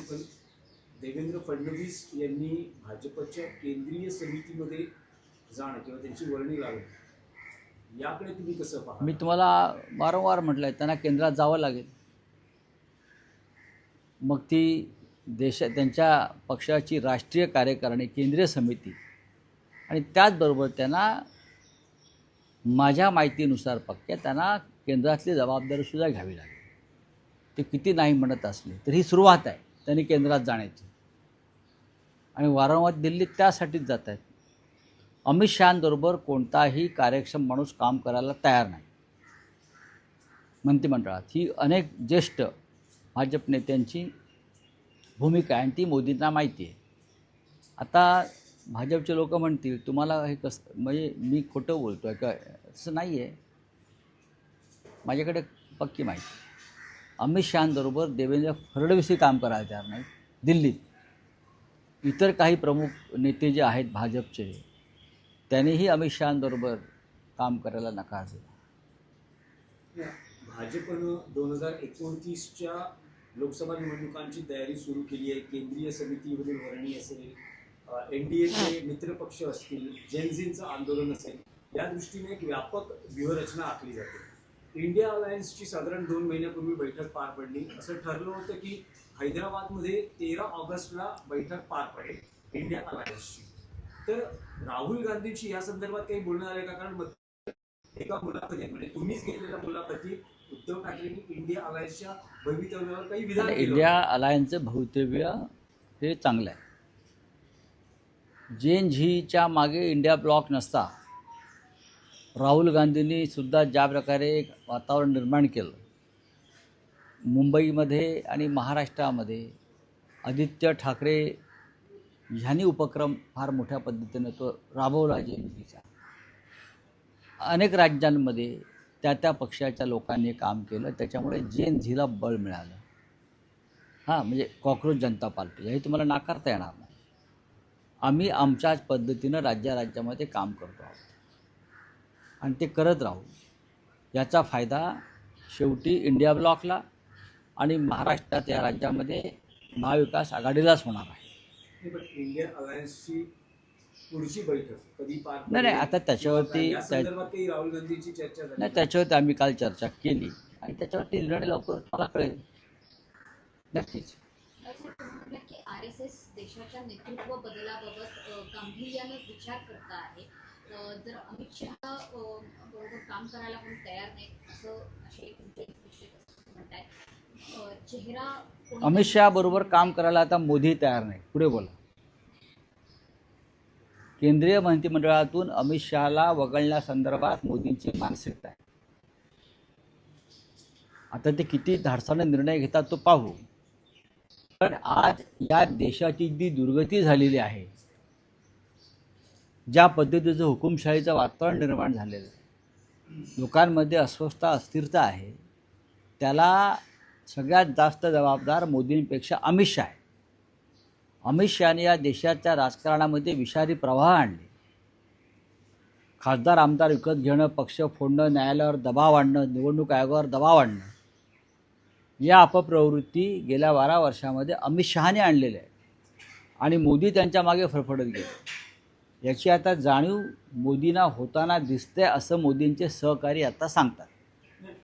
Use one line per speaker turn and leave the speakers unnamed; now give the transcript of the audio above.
पण देवेंद्र फडणवीस यांनी भाजपच्या केंद्रीय समितीमध्ये जाणं किंवा त्यांची वर्णी लागणं याकडे तुम्ही कसं पाहता?
मी तुम्हाला वारंवार म्हटलं आहे त्यांना केंद्रात जावं लागेल. मग ती त्यांच्या पक्षाची राष्ट्रीय कार्यकारिणी, केंद्रीय समिती आणि त्याचबरोबर त्यांना माझ्या माहितीनुसार पक्के त्यांना केंद्रातली जबाबदारीसुद्धा घ्यावी लागेल. ते किती नाही म्हणत असले तर ही सुरुवात आहे त्यांनी केंद्रात जाण्याची. आणि वारंवार दिल्लीत त्यासाठीच जात आहेत. अमित शहांबरोबर कोणताही कार्यक्षम माणूस काम करायला तयार नाही मंत्रिमंडळात. ही अनेक ज्येष्ठ भाजप नेत्यांची भूमिका आहे आणि ती मोदींना माहिती आहे. आता भाजपचे लोक म्हणतील तुम्हाला हे कसं, म्हणजे मी खोटं बोलतो आहे का? असं नाही आहे. माझ्याकडे पक्की माहिती. अमित शहांबरोबर देवेंद्र फडणवीसही काम करायला तयार नाही दिल्लीत. इतर काही प्रमुख नेते जे आहेत भाजपचे त्यांनीही अमित शहांबरोबर काम करायला नकार दिला.
भाजपनं 2029च्या लोकसभा निवडणुकांची तयारी सुरू केली आहे. केंद्रीय समितीमधील वर्णी असेल, NDAचे मित्रपक्ष असतील, जेनझींचं आंदोलन असेल, या दृष्टीने एक व्यापक व्यूहरचना आखली जाते. इंडिया अलायन्सची साधारण 2 महिन्यापूर्वी बैठक पार पडली. असं ठरलं होतं की हैदराबादमध्ये 13 ऑगस्टला बैठक पार पडेल इंडिया अलायन्सची. तर राहुल गांधींची या संदर्भात काही बोलणं आलंय का? कारण एका मुलाखतीत, म्हणजे तुम्हीच घेतलेल्या मुलाखतीत उद्धव ठाकरेंनी इंडिया अलायन्सच्या भवितव्यावर काही विधान केलं.
इंडिया अलायन्सचं भवितव्य हे चांगलं आहे. जेएनझीच्या मागे इंडिया ब्लॉक नसता राहुल गांधींनी सुद्धा ज्या प्रकारे एक वातावरण निर्माण केलं मुंबईमध्ये आणि महाराष्ट्रामध्ये, आदित्य ठाकरे ह्यांनी उपक्रम फार मोठ्या पद्धतीने तो राबवला. जेएनझीचा अनेक राज्यांमध्ये त्या पक्षाच्या लोकांनी काम केलं. त्याच्यामुळे जेएनझीला बळ मिळालं. म्हणजे कॉकरोच जनता पार्टी हे तुम्हाला नाकारता येणार नाही. आम्ही आमच्याच पद्धतीनं राज्यामध्ये काम करतो आहोत आणि ते करत राहू. याचा फायदा शेवटी इंडिया ब्लॉकला आणि महाराष्ट्रात या राज्यामध्ये महाविकास आघाडीलाच होणार आहे.
इंडिया अलायन्सची पुढची बैठक कधी पार पडेल?
नाही, आता त्याच्यावरती
राहुल गांधीची चर्चा झाली
नाही. त्याच्यावरती आम्ही काल चर्चा केली आणि त्याच्यावरती निर्णय लवकर मला कळेल. नक्कीच.
RSS देशाच्या नेतृत्व बदलाबाबत गांभीर्याने विचार करत आहे. जर अमित शहा बरोबर काम करायला कोणी तयार नाही असं म्हणताय. चेहरा
अमित शहा बरोबर काम करायला आता मोदी तयार नाही. पुढे बोला. केंद्रीय मंत्रिमंडळातून अमित शहाला वगळण्यासंदर्भात मोदींची मानसिकता आहे. आता ते किती धाडसाने निर्णय घेतात तो पाहू. पण आज या देशाची जी दुर्गती झालेली आहे, ज्या पद्धतीचं हुकुमशाहीचं वातावरण निर्माण झालेलं आहे, लोकांमध्ये अस्वस्थता, अस्थिरता आहे, त्याला सगळ्यात जास्त जबाबदार मोदींपेक्षा अमित शहा आहे. अमित शहाने या देशाच्या राजकारणामध्ये विषारी प्रवाह आणले. खासदार आमदार विकत घेणं, पक्ष फोडणं, न्यायालयावर दबाव आणणं, निवडणूक आयोगावर दबाव आणणं, या अपप्रवृत्ती गेल्या 12 वर्षामध्ये अमित शहाने आणलेल्या आहे आणि मोदी त्यांच्या मागे फरफडत गेले. याची आता जाणीव मोदींना होताना दिसते असं मोदींचे सहकारी आता सांगतात.